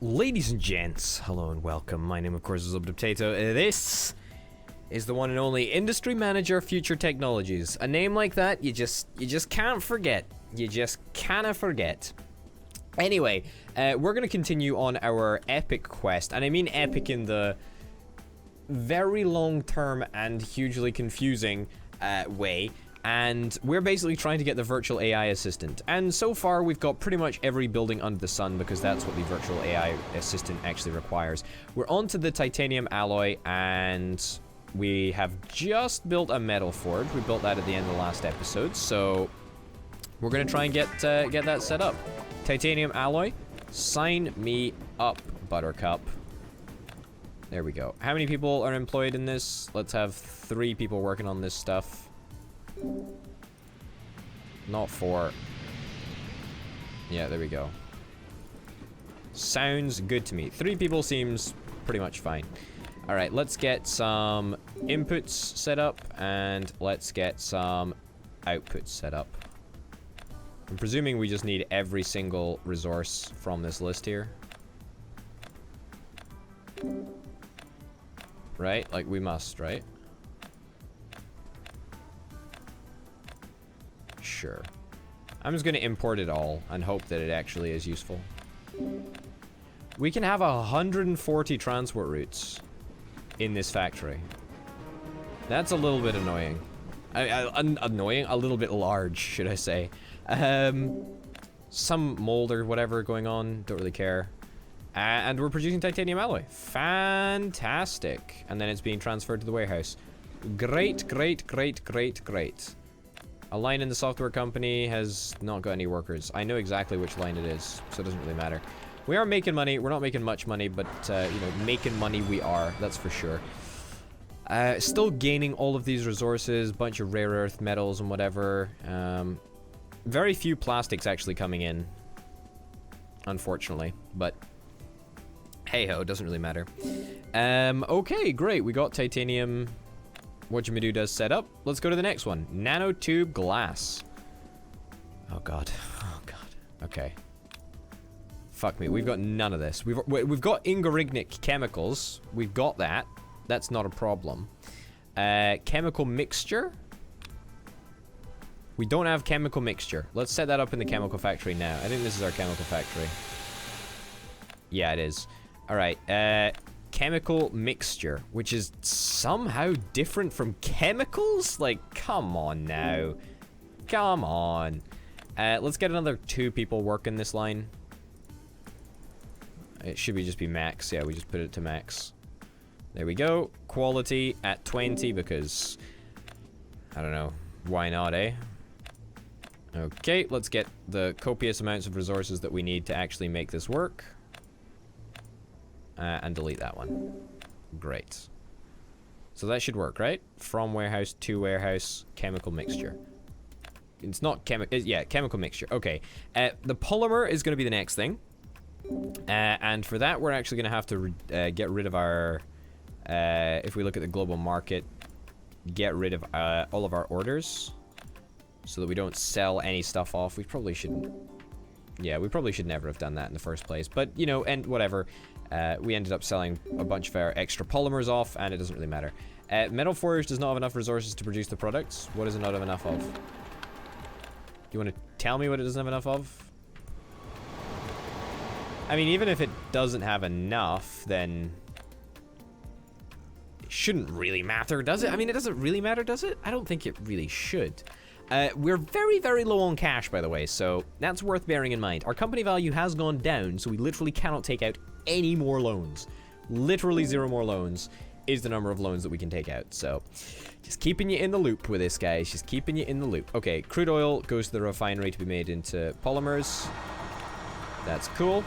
Ladies and gents, hello and welcome. My name, of course, is Potato. This is the one and only Industry Manager Future Technologies. A name like that, you just can't forget. You just cannot forget. Anyway, we're gonna continue on our epic quest, and I mean epic in the very long-term and hugely confusing way. And we're basically trying to get the virtual AI assistant. And so far, we've got pretty much every building under the sun because that's what the virtual AI assistant actually requires. We're on to the titanium alloy, and we have just built a metal forge. We built that at the end of the last episode, so we're gonna try and get that set up. Titanium alloy, sign me up, Buttercup. There we go. How many people are employed in this? Let's have 3 people working on this stuff. Not 4. Yeah, there we go. Sounds good to me. 3 people seems pretty much fine. Alright, let's get some inputs set up, and let's get some outputs set up. I'm presuming we just need every single resource from this list here. Right? Like, we must, right? Sure. I'm just gonna import it all and hope that it actually is useful. We can have 140 transport routes in this factory. That's a little bit annoying. Annoying? A little bit large, should I say. Some mold or whatever going on, don't really care. And we're producing titanium alloy. Fantastic. And then it's being transferred to the warehouse. Great, great, great, great, great. A line in the software company has not got any workers. I know exactly which line it is, so it doesn't really matter. We are making money. We're not making much money, but, you know, making money we are. That's for sure. Still gaining all of these resources, bunch of rare earth metals and whatever. Very few plastics actually coming in, unfortunately, but hey-ho, doesn't really matter. Okay, great. We got titanium... does set up. Let's go to the next one. Nanotube glass. Oh god. Oh god. Okay. Fuck me. We've got none of this. We've got ingorignic chemicals. We've got that. That's not a problem. Chemical mixture. We don't have chemical mixture. Let's set that up in the chemical factory now. I think this is our chemical factory. Yeah, it is. All right. Chemical mixture, which is somehow different from chemicals? Like, come on now. Come on. Let's get another 2 people working this line. It should just be max. Yeah, we just put it to max. There we go. Quality at 20 because, I don't know, why not, eh? Okay, let's get the copious amounts of resources that we need to actually make this work. And delete that one. Great. So that should work, right? From warehouse to warehouse, chemical mixture. It's not yeah, chemical mixture. Okay. The polymer is going to be the next thing. And for that, we're actually going to have to get rid of our... if we look at the global market, get rid of all of our orders. So that we don't sell any stuff off. We probably shouldn't... Yeah, we probably should never have done that in the first place. But, you know, and whatever. We ended up selling a bunch of our extra polymers off, and it doesn't really matter. Metal Forge does not have enough resources to produce the products. What does it not have enough of? Do you want to tell me what it doesn't have enough of? I mean, even if it doesn't have enough, then... it shouldn't really matter, does it? I mean, it doesn't really matter, does it? I don't think it really should. We're very, very low on cash, by the way, so that's worth bearing in mind. Our company value has gone down, so we literally cannot take out any more loans. Literally 0 more loans is the number of loans that we can take out, so just keeping you in the loop with this, guys. Just keeping you in the loop. Okay, crude oil goes to the refinery to be made into polymers. That's cool.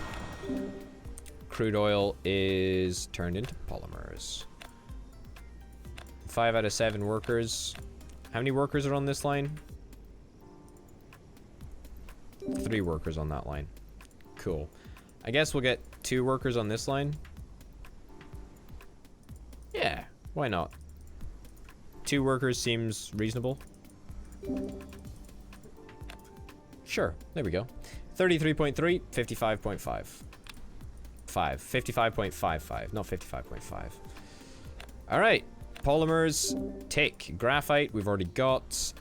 Crude oil is turned into polymers. 5 out of 7 workers. How many workers are on this line? 3 workers on that line. Cool. I guess we'll get 2 workers on this line. Yeah, why not? 2 workers seems reasonable. Sure, there we go. 33.3, 55.5. 55.55, not 55.5. All right, polymers, tick. Graphite, we've already got.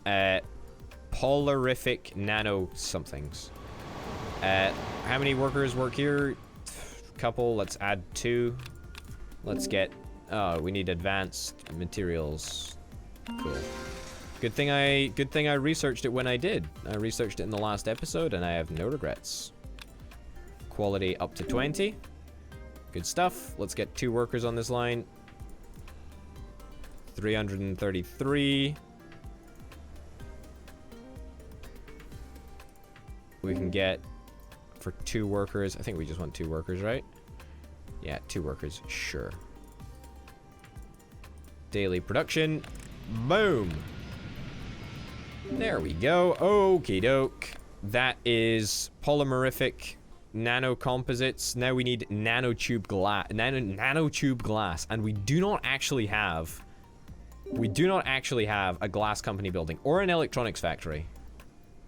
Polarific nano somethings. How many workers work here? Couple, let's add 2. Let's get, oh, we need advanced materials. Cool. Good thing I researched it when I did. I researched it in the last episode and I have no regrets. Quality up to 20. Good stuff. Let's get 2 workers on this line. 333. We can get for 2 workers. I think we just want 2 workers, right? Yeah, 2 workers. Sure. Daily production. Boom. There we go. Okie doke. That is polymerific nanocomposites. Now we need nanotube glass. Nanotube glass, and we do not actually have a glass company building or an electronics factory,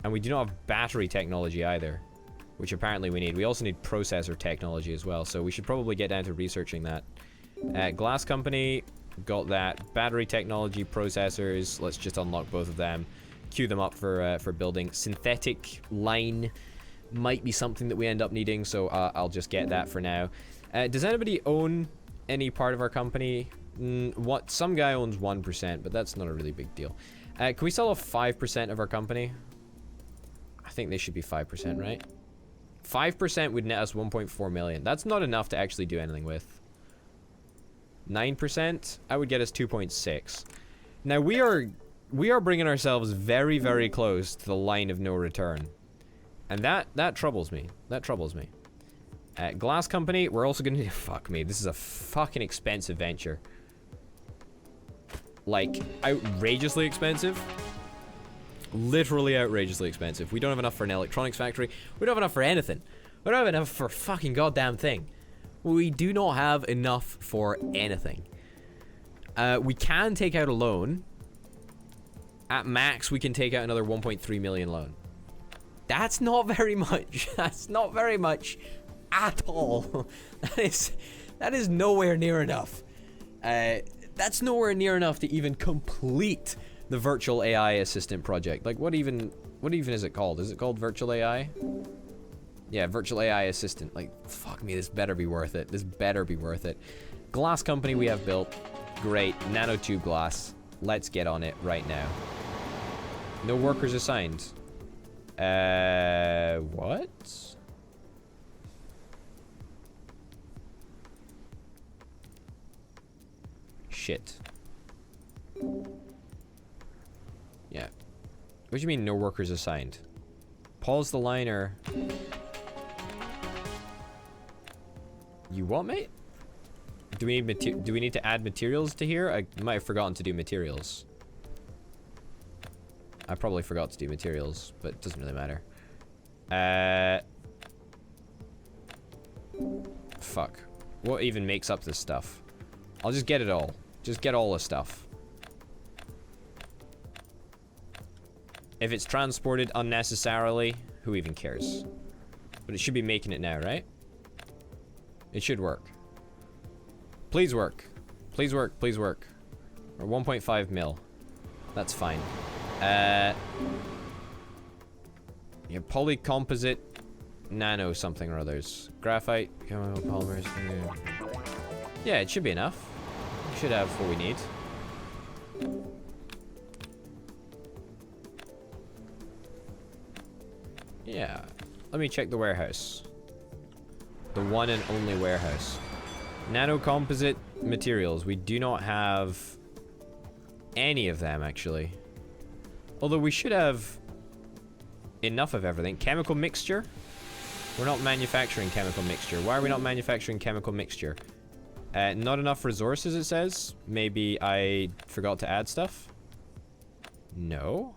and we do not have battery technology either, which apparently we need. We also need processor technology as well, so we should probably get down to researching that. Glass company, got that. Battery technology, processors. Let's just unlock both of them. Queue them up for building. Synthetic line might be something that we end up needing, so I'll just get that for now. Does anybody own any part of our company? Some guy owns 1%, but that's not a really big deal. Can we sell off 5% of our company? I think they should be 5%, right? 5% would net us 1.4 million. That's not enough to actually do anything with. 9%, I would get us 2.6. Now we are bringing ourselves very, very close to the line of no return, and that troubles me. That troubles me. Glass company, we're also gonna fuck me. This is a fucking expensive venture. Like outrageously expensive. Literally outrageously expensive. We don't have enough for an electronics factory. We don't have enough for anything. We don't have enough for a fucking goddamn thing. We do not have enough for anything. We can take out a loan. At max, we can take out another 1.3 million loan. That's not very much. That's not very much at all. That is nowhere near enough. That's nowhere near enough to even complete the virtual AI assistant project. Like, what even is it called? Is it called virtual AI? Yeah, virtual AI assistant. Like, fuck me, this better be worth it. This better be worth it. Glass company we have built. Great. Nanotube glass. Let's get on it right now. No workers assigned. What? Shit. Yeah. What do you mean no workers assigned? Pause the liner. You what, mate? Do we need to add materials to here? I might have forgotten to do materials. I probably forgot to do materials, but it doesn't really matter. Fuck. What even makes up this stuff? I'll just get it all. Just get all the stuff. If it's transported unnecessarily, who even cares? But it should be making it now, right? It should work. Please work. Please work, please work. Or 1.5 mil. That's fine. Yeah, polycomposite nano something or others. Graphite, chemical polymers. Yeah, it should be enough. We should have what we need. Yeah. Let me check the warehouse. The one and only warehouse. Nanocomposite materials. We do not have any of them, actually. Although we should have enough of everything. Chemical mixture? We're not manufacturing chemical mixture. Why are we not manufacturing chemical mixture? Not enough resources, it says. Maybe I forgot to add stuff? No.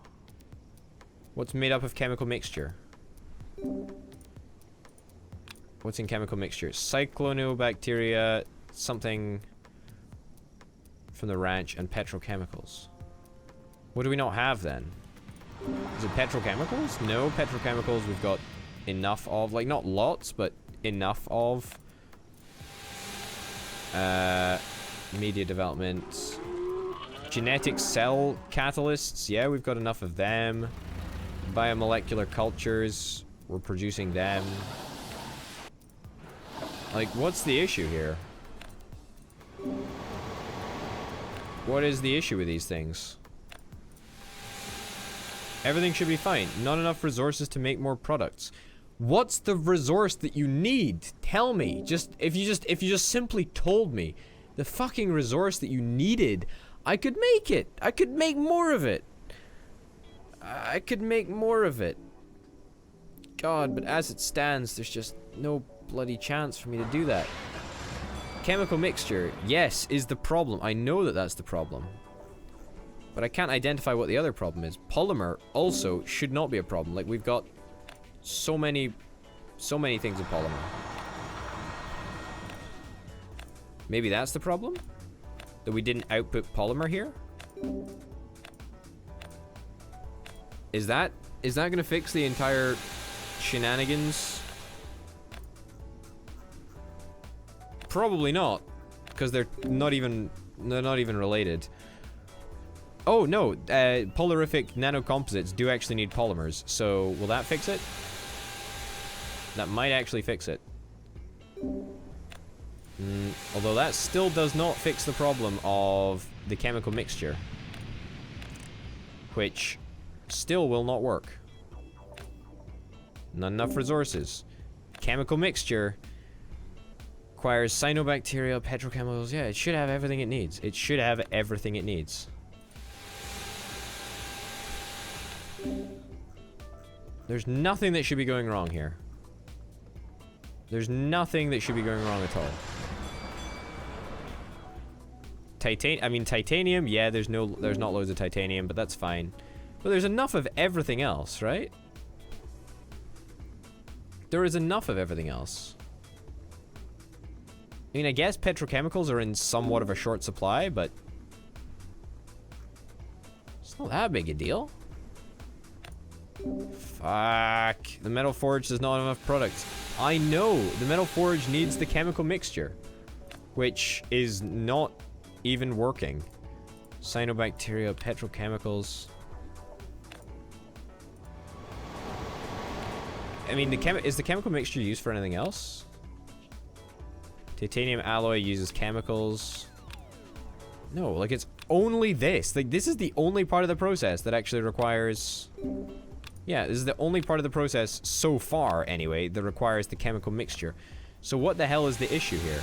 What's made up of chemical mixture? What's in chemical mixture? Cyclonobacteria, something from the ranch, and petrochemicals. What do we not have then? Is it petrochemicals? No, petrochemicals we've got enough of. Like, not lots, but enough of. Media development. Genetic cell catalysts. Yeah, we've got enough of them. Biomolecular cultures. We're producing them. Like, what's the issue here? What is the issue with these things? Everything should be fine. Not enough resources to make more products. What's the resource that you need? Tell me. If you just simply told me the fucking resource that you needed, I could make it. I could make more of it. I could make more of it. God, but as it stands, there's just no bloody chance for me to do that. Chemical mixture, yes, is the problem. I know that that's the problem. But I can't identify what the other problem is. Polymer also should not be a problem. Like, we've got so many things in polymer. Maybe that's the problem? That we didn't output polymer here? Is that gonna fix the entire shenanigans? Probably not, because they're not even related. Oh no, polarific nanocomposites do actually need polymers, so will that fix it? That might actually fix it. Although that still does not fix the problem of the chemical mixture, which still will not work. Not enough resources. Chemical mixture requires cyanobacteria, petrochemicals. Yeah, it should have everything it needs. It should have everything it needs. There's nothing that should be going wrong here. There's nothing that should be going wrong at all. Titanium, yeah, there's not loads of titanium, but that's fine. But there's enough of everything else, right? There is enough of everything else. I mean, I guess petrochemicals are in somewhat of a short supply, but it's not that big a deal. Fuck. The metal forge does not have enough products. I know. The metal forge needs the chemical mixture, which is not even working. Cyanobacteria, petrochemicals. I mean, is the chemical mixture used for anything else? Titanium alloy uses chemicals. No, like, it's only this. Like, this is the only part of the process that actually requires... Yeah, this is the only part of the process so far, anyway, that requires the chemical mixture. So what the hell is the issue here?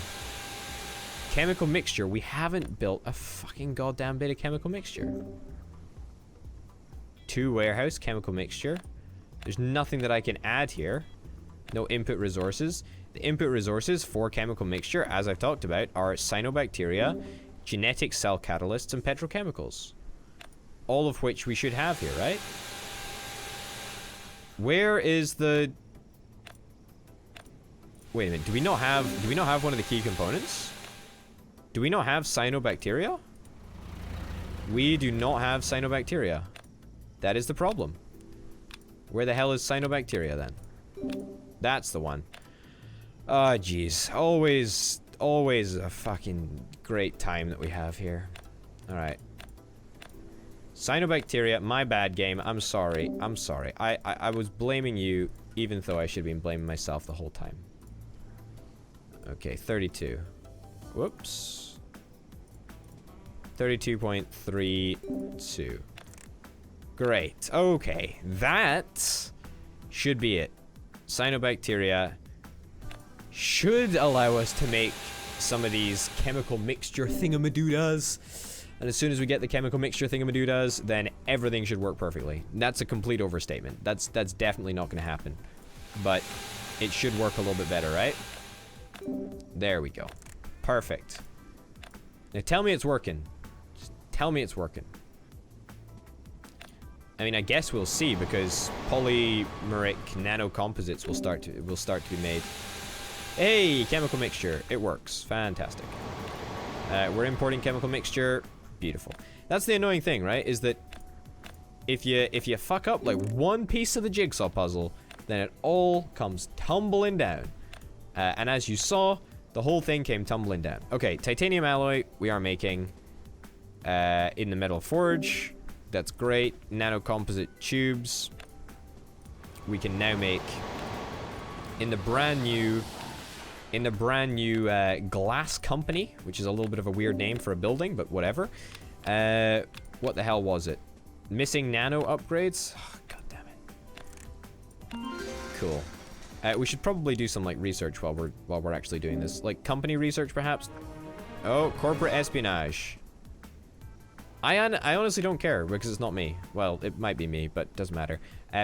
Chemical mixture. We haven't built a fucking goddamn bit of chemical mixture. 2 warehouse chemical mixture. There's nothing that I can add here. No input resources. The input resources for chemical mixture, as I've talked about, are cyanobacteria, genetic cell catalysts, and petrochemicals. All of which we should have here, right? Where is the... Wait a minute, do we not have one of the key components? Do we not have cyanobacteria? We do not have cyanobacteria. That is the problem. Where the hell is cyanobacteria then? That's the one. Ah, jeez. Always a fucking great time that we have here. Alright. Cyanobacteria, my bad game. I'm sorry. I'm sorry. I was blaming you, even though I should have been blaming myself the whole time. Okay, 32. Whoops. 32.32. Great. Okay. That should be it. Cyanobacteria should allow us to make some of these chemical mixture thingamadoodas. And as soon as we get the chemical mixture thingamadoodas, then everything should work perfectly. That's a complete overstatement. That's definitely not going to happen. But it should work a little bit better, right? There we go. Perfect. Now tell me it's working. Just tell me it's working. I mean, I guess we'll see, because polymeric nanocomposites will start to be made. Hey, chemical mixture. It works. Fantastic. We're importing chemical mixture. Beautiful. That's the annoying thing, right? Is that if you fuck up like one piece of the jigsaw puzzle, then it all comes tumbling down. And as you saw, The whole thing came tumbling down. Okay, titanium alloy we are making in the metal forge. That's great. Nano composite tubes we can now make in the brand new glass company, which is a little bit of a weird name for a building, but whatever. What the hell was it? Missing nano upgrades? Oh, God damn it. Cool. We should probably do some like research while we're actually doing this. Like company research perhaps? Oh, corporate espionage. I honestly don't care because it's not me. Well, it might be me, but doesn't matter.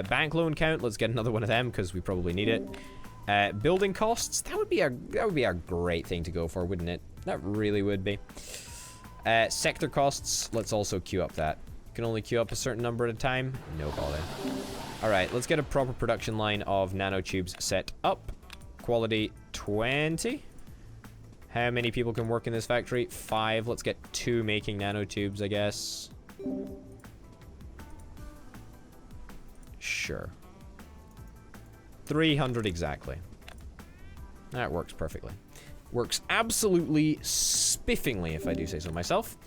Bank loan count, let's get another one of them because we probably need it. Building costs, that would be a great thing to go for, wouldn't it? That really would be. Sector costs, let's also queue up that. Can only queue up a certain number at a time. No bother. All right, let's get a proper production line of nanotubes set up. Quality 20. How many people can work in this factory? 5. Let's get 2 making nanotubes, I guess. Sure. 300 exactly. That works perfectly. Works absolutely spiffingly, if I do say so myself.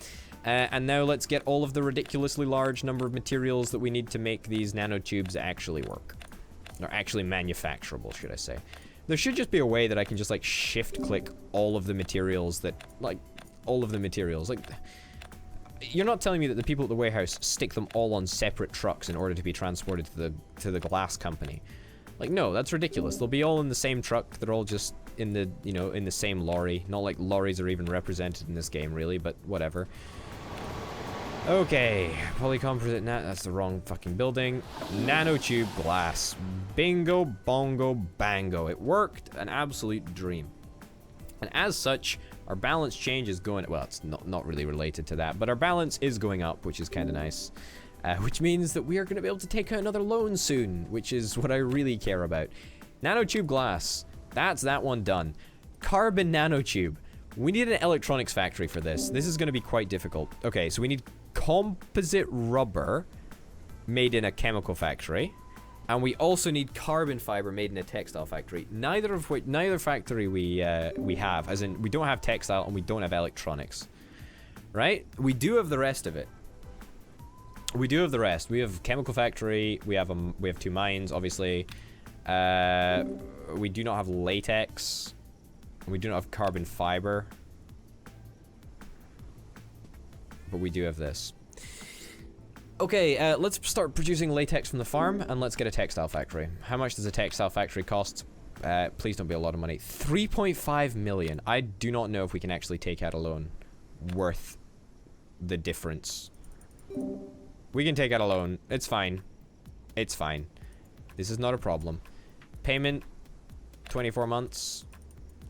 And now let's get all of the ridiculously large number of materials that we need to make these nanotubes actually work. Or actually manufacturable, should I say. There should just be a way that I can just, like, shift-click all of the materials that, like, all of the materials. Like, you're not telling me that the people at the warehouse stick them all on separate trucks in order to be transported to the glass company. Like, no, that's ridiculous. They'll be all in the same truck. They're all just in the, you know, in the same lorry. Not like lorries are even represented in this game, really, but whatever. Okay, polycomposite, that's the wrong fucking building. Nanotube glass. Bingo, bongo, bango. It worked, an absolute dream. And as such, our balance change is going, well, it's not really related to that, but our balance is going up, which is kind of nice. Which means that we are going to be able to take out another loan soon, which is what I really care about. Nanotube glass, that's that one done. Carbon nanotube. We need an electronics factory for this. This is going to be quite difficult. Okay, so we need composite rubber made in a chemical factory, and we also need carbon fiber made in a textile factory. Neither factory we have, as in we don't have textile and we don't have electronics, right? We do have the rest of it. We do have the rest. We have chemical factory. We have 2 mines, obviously. We do not have latex. We do not have carbon fiber. But we do have this. Okay, let's start producing latex from the farm, and let's get a textile factory. How much does a textile factory cost? Please don't be a lot of money. 3.5 million. I do not know if we can actually take out a loan worth the difference. We can take out a loan. It's fine. It's fine. This is not a problem. Payment, 24 months.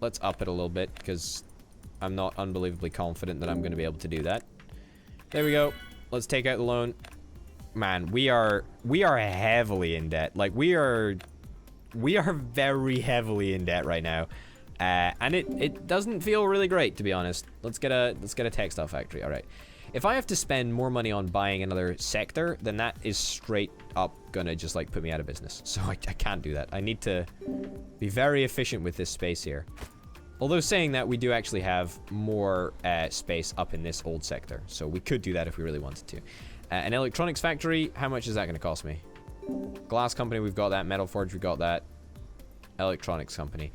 Let's up it a little bit, because I'm not unbelievably confident that I'm going to be able to do that. There we go. Let's take out the loan. Man, we are heavily in debt. Like, we are very heavily in debt right now. And it doesn't feel really great, to be honest. Let's get a textile factory. All right. If I have to spend more money on buying another sector, then that is straight up gonna just like put me out of business. So I can't do that. I need to be very efficient with this space here. Although saying that, we do actually have more space up in this old sector. So we could do that if we really wanted to. An electronics factory, how much is that gonna cost me? Glass company, we've got that. Metal forge, we've got that. Electronics company.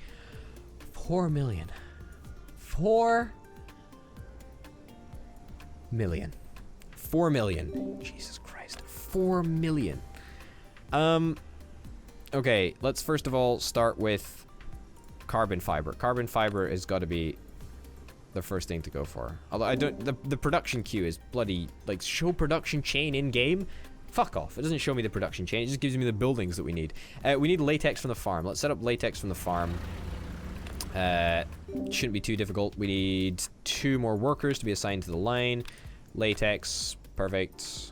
4 million. 4 million. 4 million. Jesus Christ. 4 million. Okay, let's first of all start with carbon fiber. Carbon fiber has got to be the first thing to go for. Although I don't, the production queue is bloody, like, show production chain in game. Fuck off. It doesn't show me the production chain. It just gives me the buildings that we need. We need latex from the farm. Let's set up latex from the farm. Shouldn't be too difficult. We need 2 more workers to be assigned to the line. Latex, perfect.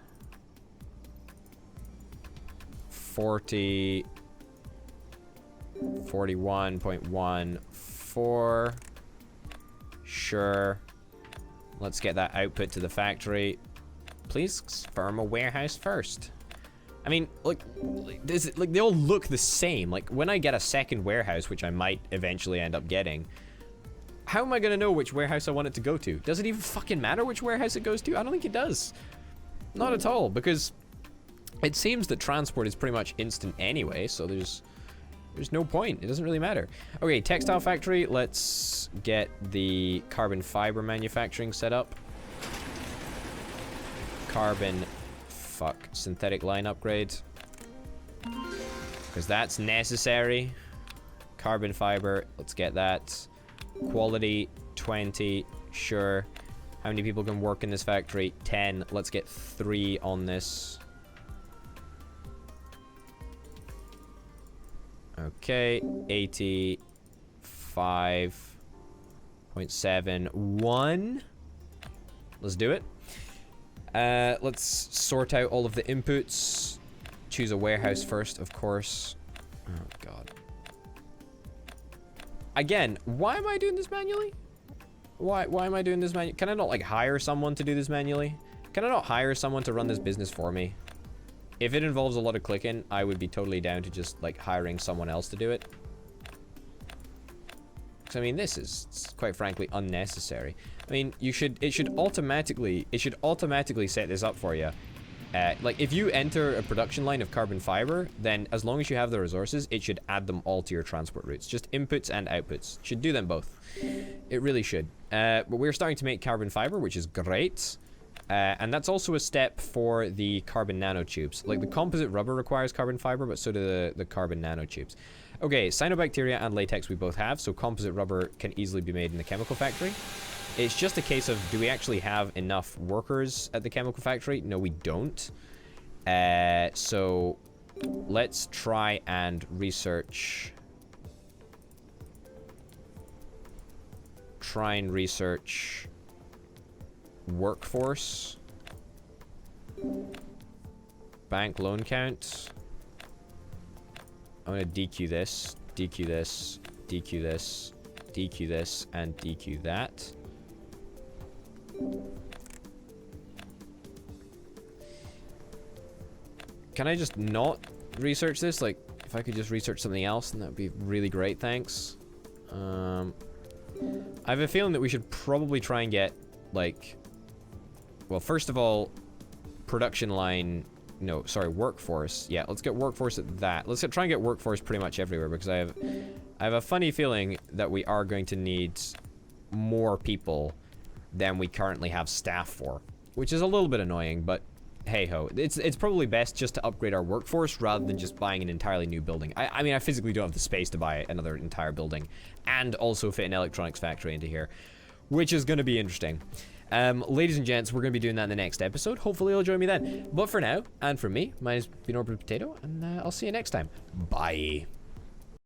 40, 41.14. Sure. Let's get that output to the factory. Please firm a warehouse first. I mean, like they all look the same. Like, when I get a second warehouse, which I might eventually end up getting, how am I gonna know which warehouse I want it to go to? Does it even fucking matter which warehouse it goes to? I don't think it does. Not at all, because it seems that transport is pretty much instant anyway, so there's no point. It doesn't really matter. Okay, textile factory. Let's get the carbon fiber manufacturing set up. Synthetic line upgrade. Because that's necessary. Carbon fiber, let's get that. Quality, 20, sure. How many people can work in this factory? 10. Let's get 3 on this. Okay, 85.71. Let's do it. Let's sort out all of the inputs. Choose a warehouse first, of course. Oh, God. Again, why am I doing this manually? Why am I doing this manually? Can I not, like, hire someone to do this manually? Can I not hire someone to run this business for me? If it involves a lot of clicking, I would be totally down to just, like, hiring someone else to do it. Because, I mean, this is, quite frankly, unnecessary. I mean, it should automatically set this up for you. Like, if you enter a production line of carbon fiber, then as long as you have the resources, it should add them all to your transport routes. Just inputs and outputs. Should do them both. It really should. But we're starting to make carbon fiber, which is great. And that's also a step for the carbon nanotubes. Like, the composite rubber requires carbon fiber, but so do the carbon nanotubes. Okay, cyanobacteria and latex we both have, so composite rubber can easily be made in the chemical factory. It's just a case of, do we actually have enough workers at the chemical factory? No, we don't. So let's try and research. Try and research workforce. Bank loan count. I'm gonna DQ this, DQ this, DQ this, DQ this, and DQ that. Can I just not research this? Like, if I could just research something else, then that would be really great, thanks. I have a feeling that we should probably try and get, like... Well, first of all, production line... No, sorry, workforce. Yeah, let's get workforce at that. Let's try and get workforce pretty much everywhere, because I have a funny feeling that we are going to need more people than we currently have staff for, which is a little bit annoying, but hey-ho. It's probably best just to upgrade our workforce rather than just buying an entirely new building. I mean, I physically don't have the space to buy another entire building and also fit an electronics factory into here, which is going to be interesting. Ladies and gents, we're going to be doing that in the next episode. Hopefully you'll join me then. But for now, and for me, mine has been Orbital Potato, and I'll see you next time. Bye.